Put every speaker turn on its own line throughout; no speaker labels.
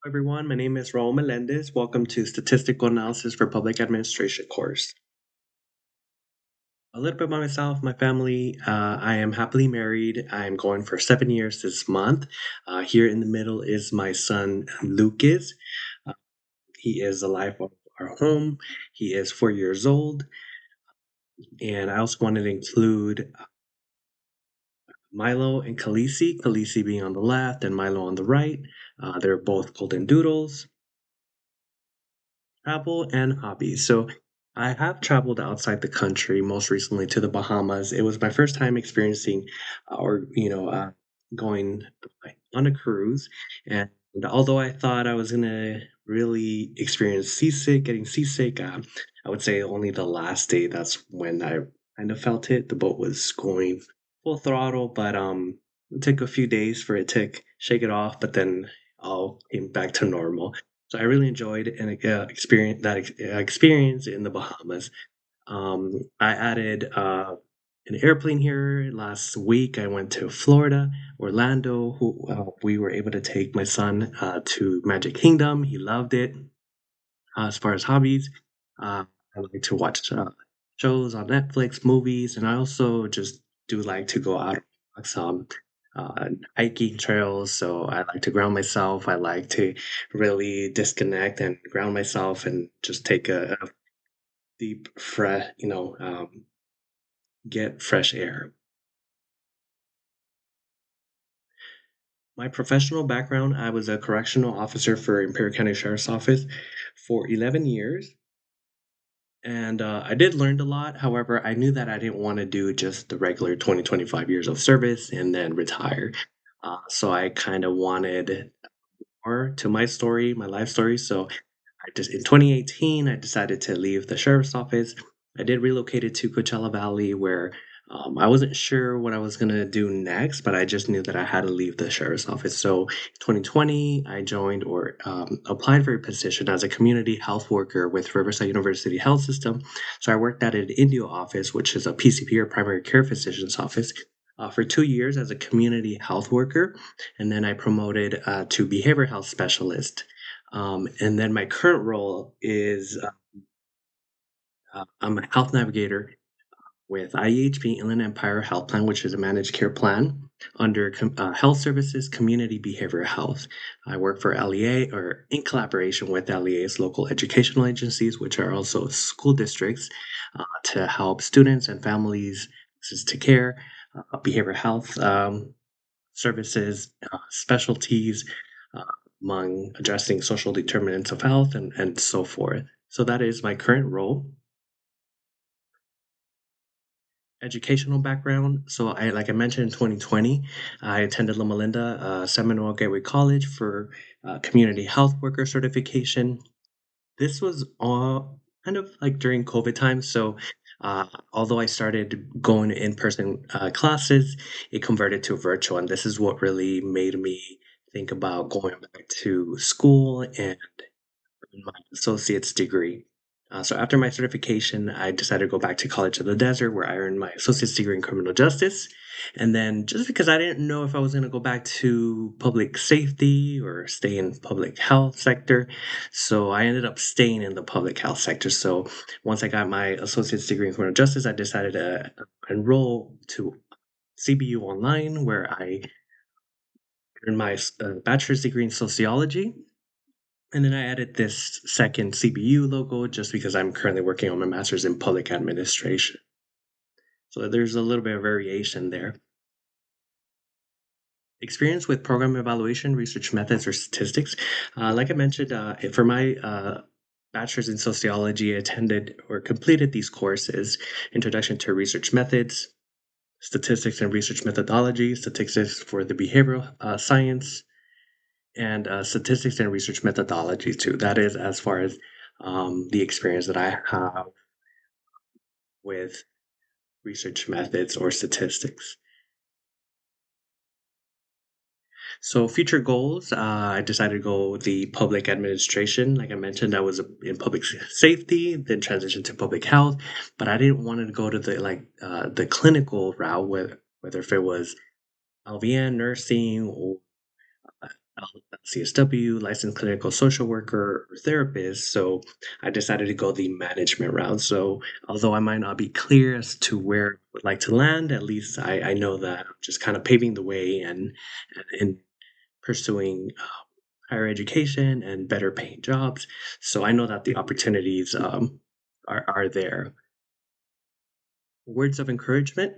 Everyone. My name is Raul Melendez. Welcome to Statistical Analysis for Public Administration course. A little bit about myself, my family. I am happily married. I'm going for 7 years this month. Here in the middle is my son, Lucas. Uh, he is the life of our home. He is 4 years old. And I also wanted to include Milo and Khaleesi, Khaleesi being on the left and Milo on the right. They're both golden doodles. Travel and hobbies. So I have traveled outside the country, most recently to the Bahamas. It was my first time experiencing going on a cruise. And although I thought I was going to really experience getting seasick, I would say only the last day, that's when I kind of felt it. The boat was going full throttle, but it took a few days for it to shake it off, but then all came back to normal. So I really enjoyed and experience in the Bahamas. I added an airplane here last week. I went to Florida, Orlando. We were able to take my son to Magic Kingdom. He loved it. As far as hobbies, I like to watch shows on Netflix, movies, and I also just do like to go out on some hiking trails. So I like to ground myself. I like to really disconnect and ground myself and just take a deep, get fresh air. My professional background, I was a correctional officer for Imperial County Sheriff's Office for 11 years. And I did learn a lot. However, I knew that I didn't want to do just the regular 20, 25 years of service and then retire. So I kind of wanted more to my story, my life story. So in 2018, I decided to leave the sheriff's office. I did relocate it to Coachella Valley, where I wasn't sure what I was gonna do next, but I just knew that I had to leave the sheriff's office. So, 2020, I joined or applied for a position as a community health worker with Riverside University Health System. So I worked at an Indio office, which is a PCP or primary care physician's office. For 2 years as a community health worker, and then I promoted to behavioral health specialist. And then my current role is I'm a health navigator with IEHP Inland Empire Health Plan, which is a managed care plan under Health Services Community Behavioral Health. I work for LEA or in collaboration with LEA's local educational agencies, which are also school districts, to help students and families access to care, behavioral health services, specialties, uh, among addressing social determinants of health and so forth. So that is my current role. Educational background. So like I mentioned in 2020, I attended Loma Linda Seminole Gateway College for community health worker certification. This was all kind of like during COVID times. So although I started going to in-person classes, it converted to virtual, and this is what really made me think about going back to school and my associate's degree. So after my certification, I decided to go back to College of the Desert, where I earned my associate's degree in criminal justice. And then just because I didn't know if I was going to go back to public safety or stay in public health sector, so I ended up staying in the public health sector. So once I got my associate's degree in criminal justice, I decided to enroll to CBU online, where I earned my bachelor's degree in sociology. And then I added this second CBU logo just because I'm currently working on my master's in public administration. So there's a little bit of variation there. Experience with program evaluation, research methods, or statistics. Like I mentioned, for my bachelor's in sociology, I attended or completed these courses: Introduction to Research Methods, Statistics and Research Methodology, Statistics for the Behavioral Science, and statistics and research methodology too. That is as far as the experience that I have with research methods or statistics. So future goals, I decided to go the public administration. Like I mentioned, I was in public safety, then transitioned to public health, but I didn't want to go to the clinical route, whether if it was LVN, nursing, or CSW, licensed clinical social worker, or therapist. So I decided to go the management route. So although I might not be clear as to where I would like to land, at least I know that I'm just kind of paving the way and pursuing higher education and better paying jobs. So I know that the opportunities are there. Words of encouragement.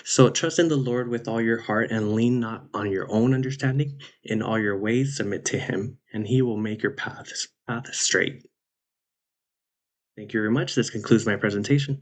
So trust in the Lord with all your heart and lean not on your own understanding. In all your ways, submit to Him, and He will make your path straight. Thank you very much. This concludes my presentation.